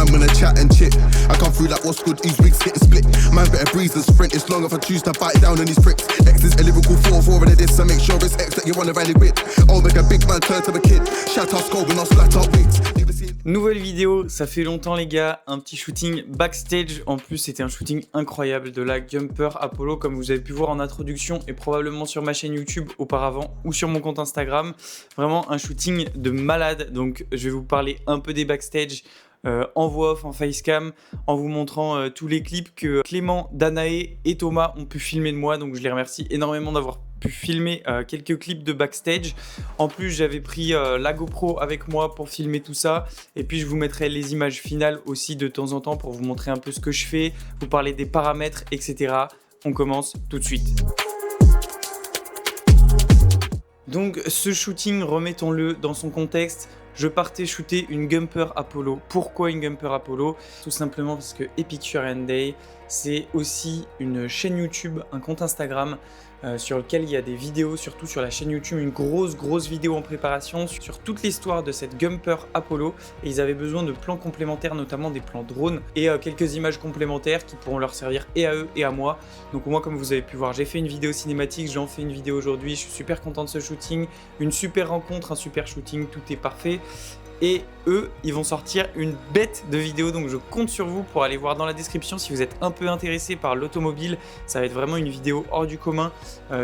man wanna chat and chit. I come through like what's good, these wigs getting split. Man better breeze than sprint, it's long if I choose to bite down on these pricks. X is a lyrical 4-4 and this, so make sure it's X that you wanna rally with. Oh, make a big man turn to a kid. Shout out Skull, we not splat out wigs. Nouvelle vidéo, ça fait longtemps les gars, un petit shooting backstage. En plus c'était un shooting incroyable de la Gumper Apollo comme vous avez pu voir en introduction et probablement sur ma chaîne YouTube auparavant ou sur mon compte Instagram. Vraiment un shooting de malade, donc je vais vous parler un peu des backstage en voix off, en facecam, en vous montrant tous les clips que Clément, Danae et Thomas ont pu filmer de moi, donc je les remercie énormément d'avoir pu filmer quelques clips de backstage. En plus j'avais pris la GoPro avec moi pour filmer tout ça et puis je vous mettrai les images finales aussi de temps en temps pour vous montrer un peu ce que je fais, vous parler des paramètres, etc. On commence tout de suite. Donc ce shooting, remettons-le dans son contexte. Je partais shooter une Gumper Apollo. Pourquoi une Gumper Apollo? Tout simplement parce que Epicurian Day, c'est aussi une chaîne YouTube, un compte Instagram sur lequel il y a des vidéos, surtout sur la chaîne YouTube, une grosse vidéo en préparation sur toute l'histoire de cette Gumper Apollo. Et ils avaient besoin de plans complémentaires, notamment des plans drones et quelques images complémentaires qui pourront leur servir et à eux et à moi. Donc moi, comme vous avez pu voir, j'ai fait une vidéo cinématique, j'en fais une vidéo aujourd'hui. Je suis super content de ce shooting, une super rencontre, un super shooting, tout est parfait. Et eux, ils vont sortir une bête de vidéo, donc je compte sur vous pour aller voir dans la description si vous êtes un peu intéressé par l'automobile. Ça va être vraiment une vidéo hors du commun,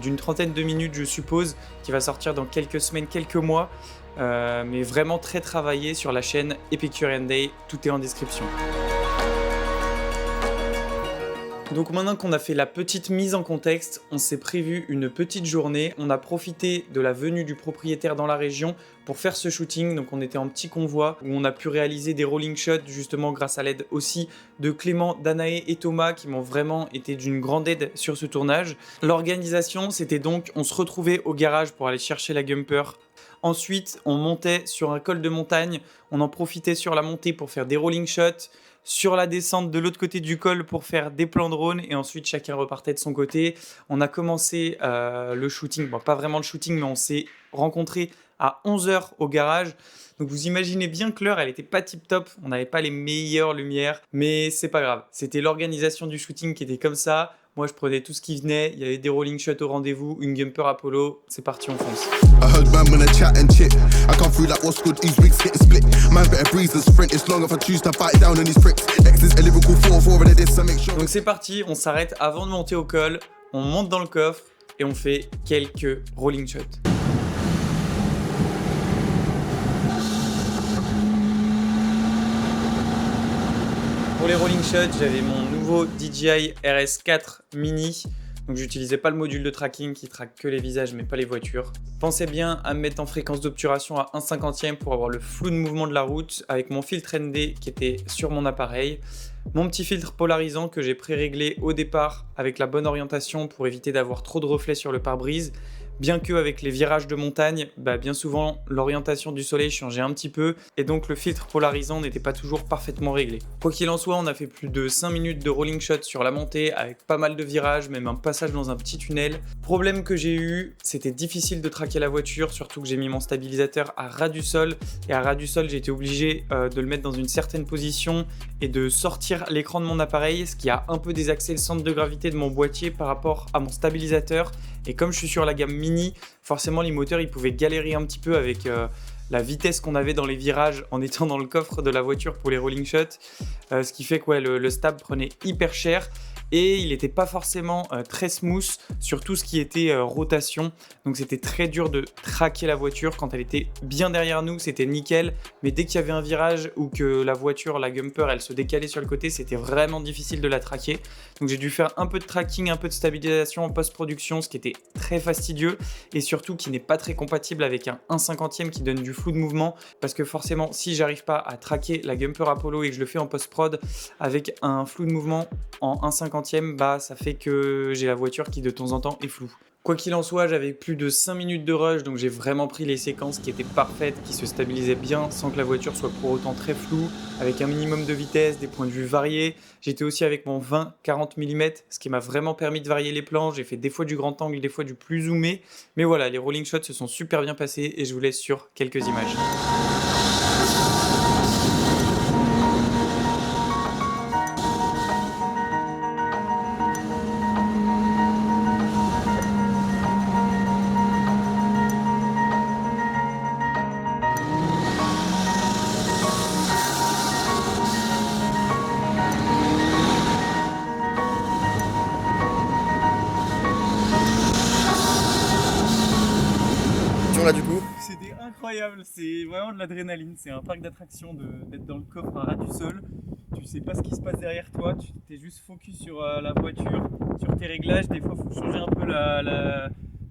d'une trentaine de minutes je suppose, qui va sortir dans quelques semaines, quelques mois, mais vraiment très travaillée sur la chaîne Epicurian Day, tout est en description. Donc maintenant qu'on a fait la petite mise en contexte, on s'est prévu une petite journée. On a profité de la venue du propriétaire dans la région pour faire ce shooting. Donc on était en petit convoi où on a pu réaliser des rolling shots justement grâce à l'aide aussi de Clément, Danae et Thomas qui m'ont vraiment été d'une grande aide sur ce tournage. L'organisation, c'était donc, on se retrouvait au garage pour aller chercher la Gumper. Ensuite, on montait sur un col de montagne. On en profitait sur la montée pour faire des rolling shots. Sur la descente de l'autre côté du col pour faire des plans drone et ensuite chacun repartait de son côté. On a commencé le shooting, bon pas vraiment le shooting mais on s'est rencontrés à 11 h au garage. Donc vous imaginez bien que l'heure elle était pas tip top, on n'avait pas les meilleures lumières mais c'est pas grave. C'était l'organisation du shooting qui était comme ça. Moi je prenais tout ce qui venait, il y avait des rolling shots au rendez-vous, une Gumper Apollo, c'est parti on fonce. I heard man wanna chat and chit. I come through like what's good, these wigs getting split. Man better breeze than sprint, it's long if I choose to bite down on these pricks. X is a lyrical 4-4 and this, so make sure. Donc c'est parti, on s'arrête avant de monter au col, on monte dans le coffre et on fait quelques rolling shots. Pour les rolling shots, j'avais mon nouveau DJI RS4 Mini. Donc j'utilisais pas le module de tracking qui traque que les visages mais pas les voitures. Pensez bien à me mettre en fréquence d'obturation à 1/50e pour avoir le flou de mouvement de la route avec mon filtre ND qui était sur mon appareil. Mon petit filtre polarisant que j'ai pré-réglé au départ avec la bonne orientation pour éviter d'avoir trop de reflets sur le pare-brise. Bien que avec les virages de montagne, bien souvent l'orientation du soleil changeait un petit peu et donc le filtre polarisant n'était pas toujours parfaitement réglé. Quoi qu'il en soit, on a fait plus de 5 minutes de rolling shot sur la montée avec pas mal de virages, même un passage dans un petit tunnel. Problème que j'ai eu, c'était difficile de traquer la voiture, surtout que j'ai mis mon stabilisateur à ras du sol et à ras du sol j'ai été obligé de le mettre dans une certaine position et de sortir l'écran de mon appareil, ce qui a un peu désaxé le centre de gravité de mon boîtier par rapport à mon stabilisateur. Et comme je suis sur la gamme Mini, forcément les moteurs ils pouvaient galérer un petit peu avec la vitesse qu'on avait dans les virages en étant dans le coffre de la voiture pour les rolling shots, ce qui fait que le stab prenait hyper cher et il n'était pas forcément très smooth sur tout ce qui était rotation, donc c'était très dur de traquer la voiture. Quand elle était bien derrière nous c'était nickel, mais dès qu'il y avait un virage ou que la voiture, la Gumper, elle se décalait sur le côté, c'était vraiment difficile de la traquer. Donc j'ai dû faire un peu de tracking, un peu de stabilisation en post-production, ce qui était très fastidieux et surtout qui n'est pas très compatible avec un 1/50e qui donne du flou de mouvement, parce que forcément si j'arrive pas à traquer la Gumper Apollo et que je le fais en post-prod avec un flou de mouvement en 1/50e, ça fait que j'ai la voiture qui de temps en temps est floue. Quoi qu'il en soit, j'avais plus de 5 minutes de rush, donc j'ai vraiment pris les séquences qui étaient parfaites, qui se stabilisaient bien sans que la voiture soit pour autant très floue, avec un minimum de vitesse, des points de vue variés. J'étais aussi avec mon 20-40 mm, ce qui m'a vraiment permis de varier les plans. J'ai fait des fois du grand angle, des fois du plus zoomé. Mais voilà, les rolling shots se sont super bien passés et je vous laisse sur quelques images. incroyable, c'est vraiment de l'adrénaline. C'est un parc d'attractions d'être dans le coffre à ras du sol. Tu sais pas ce qui se passe derrière toi, tu es juste focus sur la voiture, sur tes réglages. Des fois, il faut changer un peu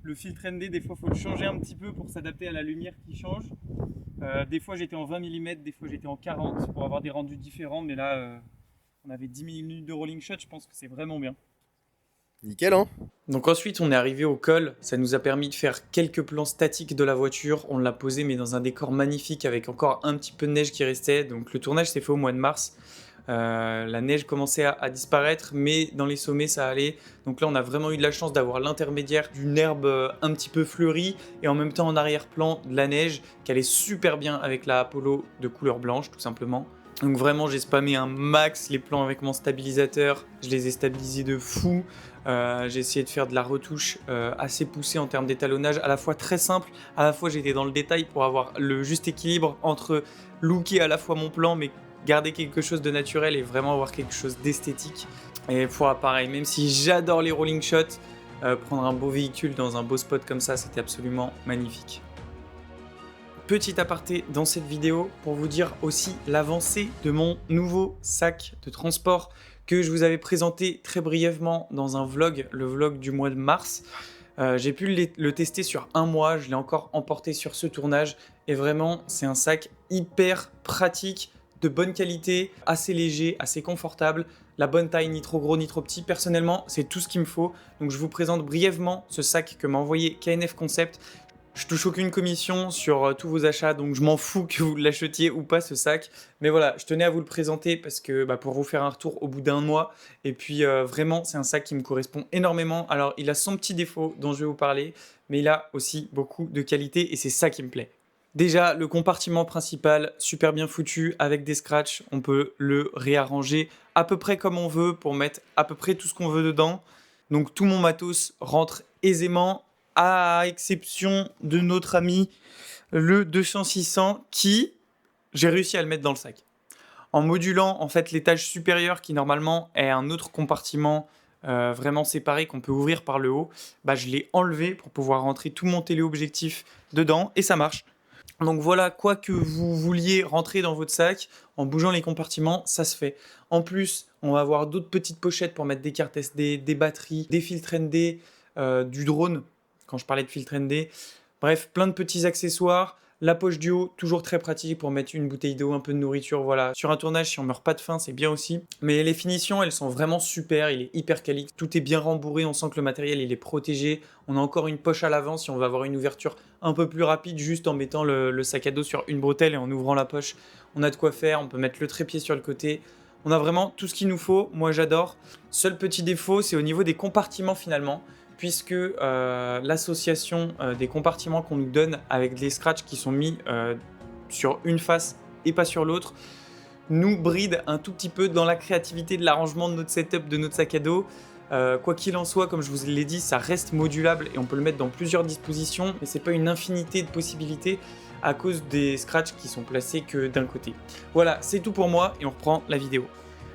le filtre ND, des fois, il faut le changer un petit peu pour s'adapter à la lumière qui change. Des fois, j'étais en 20 mm, des fois, j'étais en 40 pour avoir des rendus différents. Mais là, on avait 10 minutes de rolling shot, je pense que c'est vraiment bien. Nickel, hein? Donc ensuite, on est arrivé au col. Ça nous a permis de faire quelques plans statiques de la voiture. On l'a posé, mais dans un décor magnifique avec encore un petit peu de neige qui restait. Donc le tournage s'est fait au mois de mars. La neige commençait à disparaître, mais dans les sommets, ça allait. Donc là, on a vraiment eu de la chance d'avoir l'intermédiaire d'une herbe un petit peu fleurie et en même temps en arrière-plan de la neige qui allait super bien avec la Apollo de couleur blanche, tout simplement. Donc vraiment, j'ai spammé un max les plans avec mon stabilisateur. Je les ai stabilisés de fou. J'ai essayé de faire de la retouche assez poussée en termes d'étalonnage, à la fois très simple, à la fois j'étais dans le détail pour avoir le juste équilibre entre looker à la fois mon plan, mais garder quelque chose de naturel et vraiment avoir quelque chose d'esthétique. Et pareil, même si j'adore les rolling shots, prendre un beau véhicule dans un beau spot comme ça, c'était absolument magnifique. Petit aparté dans cette vidéo pour vous dire aussi l'avancée de mon nouveau sac de transport que je vous avais présenté très brièvement dans un vlog, le vlog du mois de mars. J'ai pu le tester sur un mois, je l'ai encore emporté sur ce tournage et vraiment c'est un sac hyper pratique, de bonne qualité, assez léger, assez confortable, la bonne taille, ni trop gros ni trop petit. Personnellement, c'est tout ce qu'il me faut. Donc je vous présente brièvement ce sac que m'a envoyé KNF Concept. Je touche aucune commission sur tous vos achats, donc je m'en fous que vous l'achetiez ou pas ce sac. Mais voilà, je tenais à vous le présenter parce que pour vous faire un retour au bout d'un mois. Et puis vraiment, c'est un sac qui me correspond énormément. Alors, il a son petit défaut dont je vais vous parler, mais il a aussi beaucoup de qualité et c'est ça qui me plaît. Déjà, le compartiment principal, super bien foutu, avec des scratchs. On peut le réarranger à peu près comme on veut pour mettre à peu près tout ce qu'on veut dedans. Donc tout mon matos rentre aisément, à exception de notre ami le 200-600 qui, j'ai réussi à le mettre dans le sac. En modulant en fait l'étage supérieur qui normalement est un autre compartiment vraiment séparé qu'on peut ouvrir par le haut, je l'ai enlevé pour pouvoir rentrer tout mon téléobjectif dedans et ça marche. Donc voilà, quoi que vous vouliez rentrer dans votre sac, en bougeant les compartiments, ça se fait. En plus, on va avoir d'autres petites pochettes pour mettre des cartes SD, des batteries, des filtres ND, du drone, quand je parlais de filtre ND. Bref, plein de petits accessoires. La poche du haut, toujours très pratique pour mettre une bouteille d'eau, un peu de nourriture, voilà. Sur un tournage, si on meurt pas de faim, c'est bien aussi. Mais les finitions, elles sont vraiment super, il est hyper quali. Tout est bien rembourré, on sent que le matériel, il est protégé. On a encore une poche à l'avant si on va avoir une ouverture un peu plus rapide, juste en mettant le sac à dos sur une bretelle et en ouvrant la poche. On a de quoi faire, on peut mettre le trépied sur le côté. On a vraiment tout ce qu'il nous faut, moi j'adore. Seul petit défaut, c'est au niveau des compartiments finalement, puisque l'association des compartiments qu'on nous donne avec les scratchs qui sont mis sur une face et pas sur l'autre, nous bride un tout petit peu dans la créativité de l'arrangement de notre setup, de notre sac à dos. Quoi qu'il en soit, comme je vous l'ai dit, ça reste modulable et on peut le mettre dans plusieurs dispositions, mais c'est pas une infinité de possibilités à cause des scratchs qui sont placés que d'un côté. Voilà, c'est tout pour moi et on reprend la vidéo.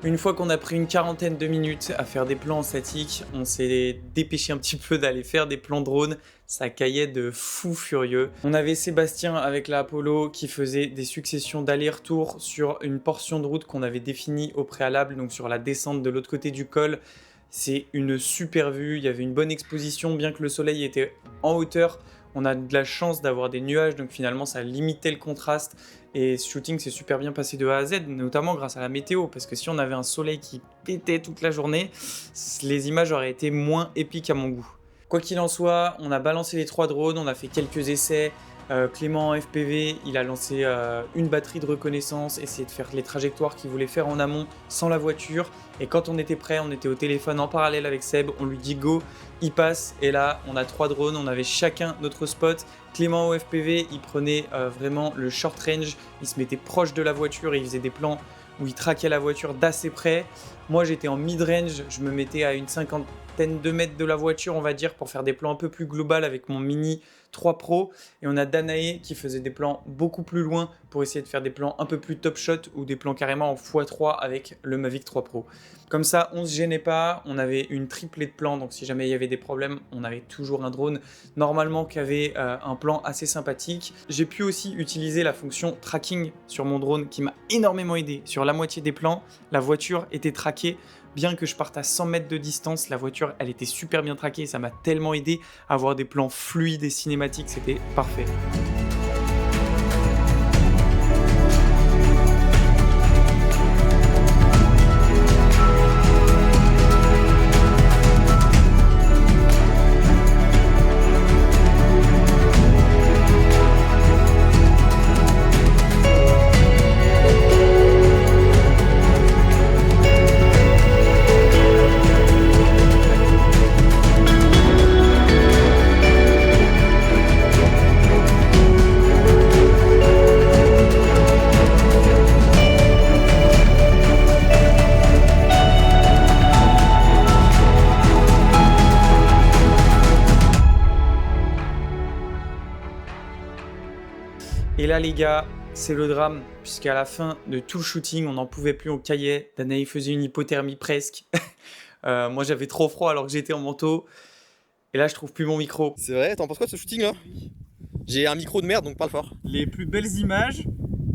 Une fois qu'on a pris une quarantaine de minutes à faire des plans en statique, on s'est dépêché un petit peu d'aller faire des plans drone. Ça caillait de fou furieux. On avait Sébastien avec la Apollo qui faisait des successions d'allers-retours sur une portion de route qu'on avait définie au préalable, donc sur la descente de l'autre côté du col. C'est une super vue, il y avait une bonne exposition, bien que le soleil était en hauteur. On a de la chance d'avoir des nuages, donc finalement ça limitait le contraste. Et ce shooting s'est super bien passé de A à Z, notamment grâce à la météo, parce que si on avait un soleil qui pétait toute la journée, les images auraient été moins épiques à mon goût. Quoi qu'il en soit, on a balancé les 3 drones, on a fait quelques essais. Clément en FPV, il a lancé une batterie de reconnaissance, essayé de faire les trajectoires qu'il voulait faire en amont sans la voiture. Et quand on était prêt, on était au téléphone en parallèle avec Seb, on lui dit go, il passe. Et là, on a 3 drones, on avait chacun notre spot. Clément au FPV, il prenait vraiment le short range, il se mettait proche de la voiture et il faisait des plans où il traquait la voiture d'assez près. Moi, j'étais en mid-range, je me mettais à une cinquantaine de mètres de la voiture, on va dire, pour faire des plans un peu plus global avec mon Mini 3 Pro. Et on a Danae qui faisait des plans beaucoup plus loin pour essayer de faire des plans un peu plus top shot ou des plans carrément en x3 avec le Mavic 3 Pro. Comme ça, on se gênait pas, on avait une triplée de plans, donc si jamais il y avait des problèmes, on avait toujours un drone normalement qui avait un plan assez sympathique. J'ai pu aussi utiliser la fonction tracking sur mon drone qui m'a énormément aidé. Sur la moitié des plans, la voiture était traquée. Bien que je parte à 100 mètres de distance, la voiture, elle était super bien traquée. Ça m'a tellement aidé à avoir des plans fluides et cinématiques. C'était parfait. Et là les gars, c'est le drame, puisqu'à la fin de tout le shooting, on n'en pouvait plus, on caillait. Danaï faisait une hypothermie presque. Moi j'avais trop froid alors que j'étais en manteau. Et là je trouve plus mon micro. C'est vrai, t'en penses quoi de ce shooting là? J'ai un micro de merde donc parle fort. Les plus belles images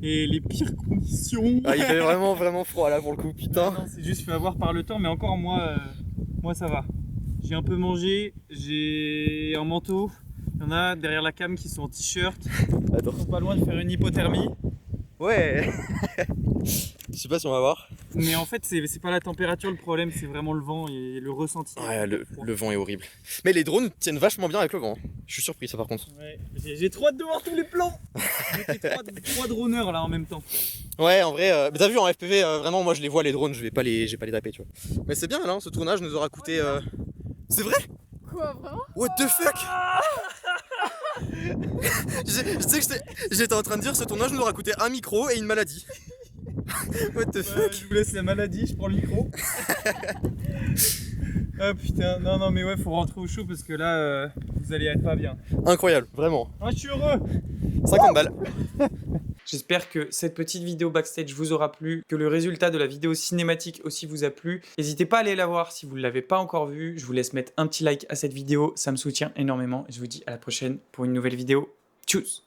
et les pires conditions. Ah, il fait vraiment froid là pour le coup, putain. Non, c'est juste fait avoir par le temps, mais encore moi ça va. J'ai un peu mangé, j'ai un manteau. Il y en a derrière la cam qui sont en t-shirt. Attends. Ils sont pas loin de faire une hypothermie. Ouais. Je sais pas si on va voir. Mais en fait, c'est pas la température le problème, c'est vraiment le vent et le ressenti. Ouais, le vent est horrible. Mais les drones tiennent vachement bien avec le vent. Je suis surpris ça par contre. Ouais, j'ai trop hâte de voir tous les plans. J'ai trois droneurs là en même temps. Ouais, en vrai, mais t'as vu en FPV, vraiment moi je les vois les drones, je vais pas les taper tu vois. Mais c'est bien là, ce tournage nous aura coûté... C'est vrai? Quoi, vraiment? What the fuck? Je sais que j'étais en train de dire ce tournage nous aura coûté un micro et une maladie. What the fuck? Je vous laisse la maladie, je prends le micro. Ah putain, non mais ouais, faut rentrer au chaud parce que là, vous allez être pas bien. Incroyable, vraiment. Ah, je suis heureux. 50 balles. J'espère que cette petite vidéo backstage vous aura plu, que le résultat de la vidéo cinématique aussi vous a plu. N'hésitez pas à aller la voir si vous ne l'avez pas encore vue. Je vous laisse mettre un petit like à cette vidéo, ça me soutient énormément. Et je vous dis à la prochaine pour une nouvelle vidéo. Tchuss!